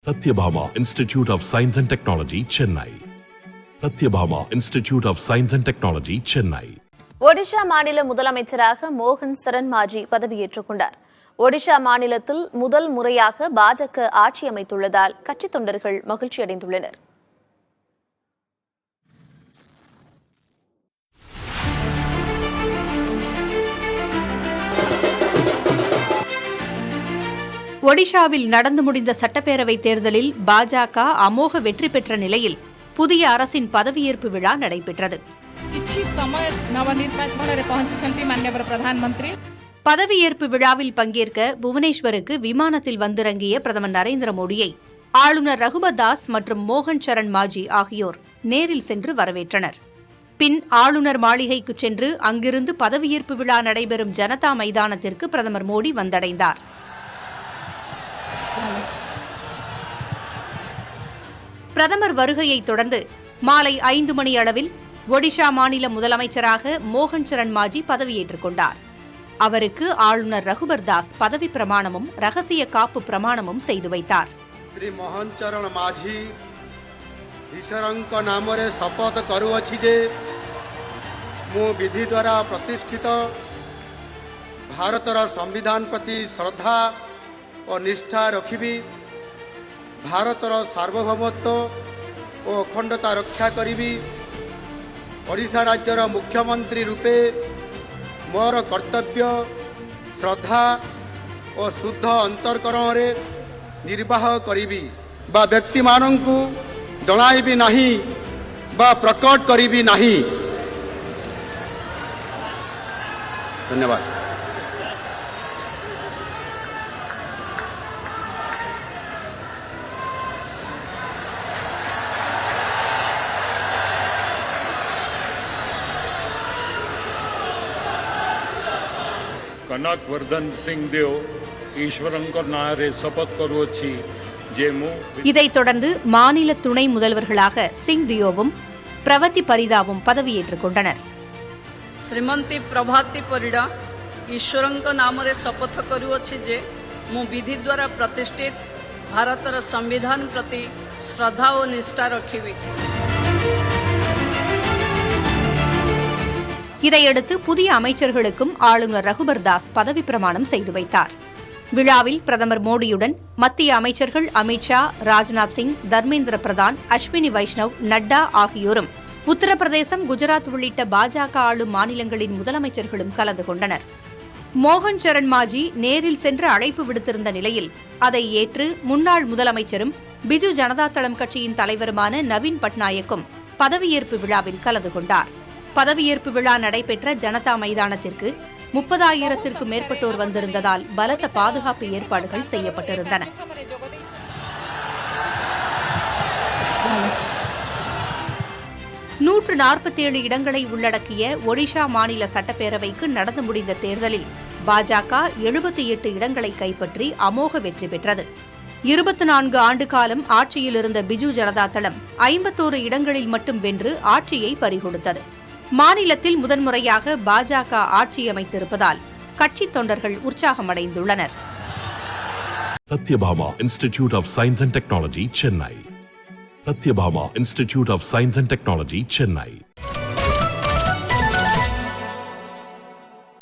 Satyabhama Institute of Science and Technology, Chennai. Satyabhama Institute of Science and Technology, Chennai. Odisha மாநில முதலமைச்சராக மோகன் சரண் மாஜி பதவியேற்றுக் கொண்டார். ஒடிஷா மாநிலத்தில் முதல் முறையாக பாஜக ஆட்சி அமைத்துள்ளதால் கட்சித் தொண்டர்கள் மகிழ்ச்சியடைந்துள்ளனர். ஒடிஷாவில் நடந்து முடிந்த சட்டப்பேரவைத் தேர்தலில் பாஜக அமோக வெற்றி பெற்ற நிலையில் புதிய அரசின் பதவியேற்பு விழா நடைபெற்றது. பதவியேற்பு விழாவில் பங்கேற்க புவனேஸ்வருக்கு விமானத்தில் வந்திறங்கிய பிரதமர் நரேந்திர மோடியை ஆளுநர் ரகுபர் தாஸ் மற்றும் மோகன் சரண் மாஜி ஆகியோர் நேரில் சென்று வரவேற்றனர். பின் ஆளுநர் மாளிகைக்கு சென்று அங்கிருந்து பதவியேற்பு விழா நடைபெறும் ஜனதா மைதானத்திற்கு பிரதமர் மோடி வந்தடைந்தார். பிரதமர் வருகையைத் தொடர்ந்து மாலை 5 மணி அளவில் ஒடிஷா மாநில முதலமைச்சராக மோகன் சரண் மாஜி பதவியேற்றுக் கொண்டார். அவருக்கு ஆளுநர் ரகுபர் தாஸ் பதவி பிரமாணமும் ரகசிய காப்பு பிரமாணமும் செய்து வைத்தார். श्री मोहन चरण माझी ईश्वरଙ୍କ नामରେ ଶପଥ କରୁଅଛି ଯେ ମୁଁ विधि द्वारा प्रतिष्ठित भारतर संविधान प्रति श्रद्धा और निष्ठा रखिबी, भारतर सार्वभौमत्व और अखंडता रक्षा करी, ओडिशा राज्यर मुख्यमंत्री रूपे मोर कर्तव्य श्रद्धा और शुद्ध अंतरकरण रे निर्वाह करी बा व्यक्ति मानू जनाइबी नहीं बा प्रकट करी नहीं। धन्यवाद। कनक वर्धन सिंह देव ईश्वरଙ୍କ ନାଁରେ ଶପଥ କରୁଅଛି ଯେ ମୁଁ இதைத் தொடர்ந்து மாநில துணை முதல்வர்களாக சிங் தியோவும் பிரவதி பரிதாவும் பதவியேற்றுக் கொண்டனர். श्रीमती प्रभाती परिडा ईश्वरଙ୍କ नामରେ ଶପଥ କରୁଅଛି ଯେ ମୁଁ विधि द्वारा प्रतिष्ठित भारतर संविधान प्रति श्रद्धा और निष्ठा रखिबी। இதையடுத்து புதிய அமைச்சர்களுக்கும் ஆளுநர் ரகுபர் தாஸ் பதவி பிரமாணம் செய்து வைத்தார். விழாவில் பிரதமர் மோடியுடன் மத்திய அமைச்சர்கள் அமித் ஷா, ராஜ்நாத் சிங், தர்மேந்திர பிரதான், அஸ்வினி வைஷ்ணவ், நட்டா ஆகியோரும் உத்தரப்பிரதேசம், குஜராத் உள்ளிட்ட பாஜக ஆளும் மாநிலங்களின் முதலமைச்சர்களும் கலந்து கொண்டனர். மோகன் சரண் மாஜி நேரில் சென்று அழைப்பு விடுத்திருந்த நிலையில் அதை ஏற்று முன்னாள் முதலமைச்சரும் பிஜு ஜனதா தளம் கட்சியின் தலைவருமான நவீன் பட்நாயக்கும் பதவியேற்பு விழாவில் கலந்து கொண்டார். பதவியேற்பு விழா நடைபெற்ற ஜனதா மைதானத்திற்கு 30,000த்திற்கும் மேற்பட்டோர் வந்திருந்ததால் பலத்த பாதுகாப்பு ஏற்பாடுகள் செய்யப்பட்டிருந்தன. நூற்று 47 இடங்களை உள்ளடக்கிய ஒடிஷா மாநில சட்டப்பேரவைக்கு நடந்து முடிந்த தேர்தலில் பாஜக 78 இடங்களை கைப்பற்றி அமோக வெற்றி பெற்றது. 24 ஆண்டு காலம் ஆட்சியில் இருந்த பிஜு ஜனதா தளம் 51 இடங்களில் மட்டும் வென்று ஆட்சியை பறிகொடுத்தது. மாநிலத்தில் முதன்முறையாக பாஜக ஆட்சி அமைத்திருப்பதால் கட்சித் தொண்டர்கள் உற்சாகமடைந்துள்ளனர். Satyabhama Institute of Science and Technology, Chennai. Satyabhama Institute of Science and Technology, Chennai.